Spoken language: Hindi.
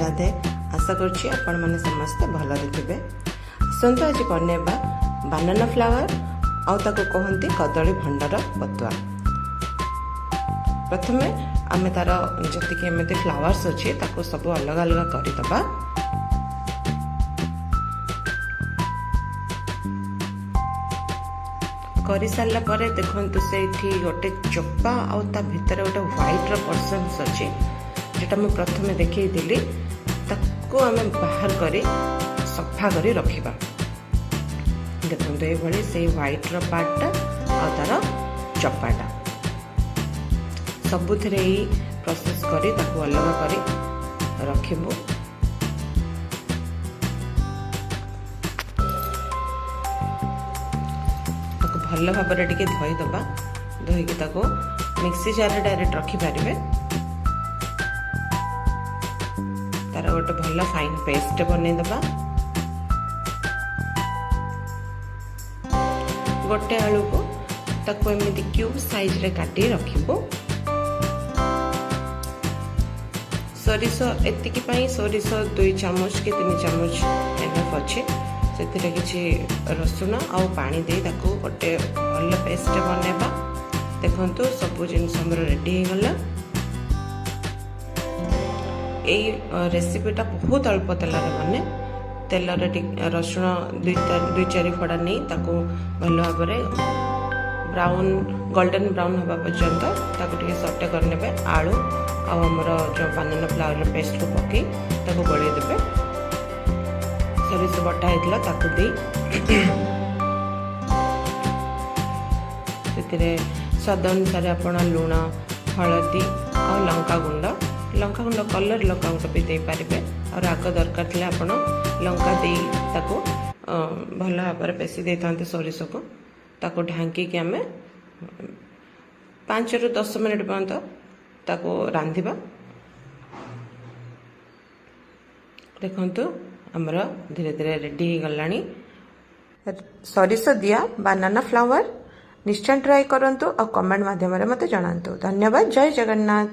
राधे आशा करुच्ची आपण मैंने समस्ते भल थे। आसतु आज बनैबा बानाना फ्लावर आउ कहते कदली भंडार पतुआ। प्रथमे आम तार जी फ्लावर्स अच्छे सब अलग अलग करदे। कर सारा पर देखु से गोटे चोपा आउ ता भितर गोटे व्हाइट पर्सन्स अच्छे जोटा मुझे प्रथम देखी ताको आम बाहर कर सफा कर रखा। देखो ये से व्हाइट पार्टा आ तार चपाटा सबुथ प्रोसेस करी ताको अलग कर रखिबो। भल भाव टे धोईदबा। धोईकी ताको मिक्सी जार डायरेक्ट रखिपारे। तार गोटे भल फाइन पेस्ट बनईदबा। गोटे आलू को ताको एमती क्यूब साइज रे काटी रखिबो। सोरिष एतिकी पई सोरिष 2 चामच कि 3 चामच एनफ अच्छे। से किसी रसुण आउ पानी दे ताको गोटे भल पेस्ट बनैबा। देखंतु सब जिनस हमर रेडी हो गला। एई रेसिपीटा बहुत अल्प तेल बने। तेल रसुण 2-4 फड़ा नहीं ताको भल भाव ब्राउन गोल्डन ब्राउन हवा पर्यंत ताको सटे करने। आलू आमर जो बानाना फ्लावर पेस्ट को पकई ताको गोले देबे। सोरिष बटा होता ताकू दे स्वाद अनुसार आपण लुण हलदी आ लंका गुंड कलर लंका गुंड भी दे पारे। और राग दरकार थे आप लंका दे ताको भल भाव पेशी दे था सोरिष को ताको ढांकी आम 5 ରୁ 10 मिनट पर्यंत ताको रांधिबा। देखंतु हमर धीरे धीरे रेडी हो गलानी सोरिष दिया बानाना फ्लावर। निश्चय ट्राई करंतु और कमेंट माध्यम मते जणांतु। धन्यवाद। जय जगन्नाथ।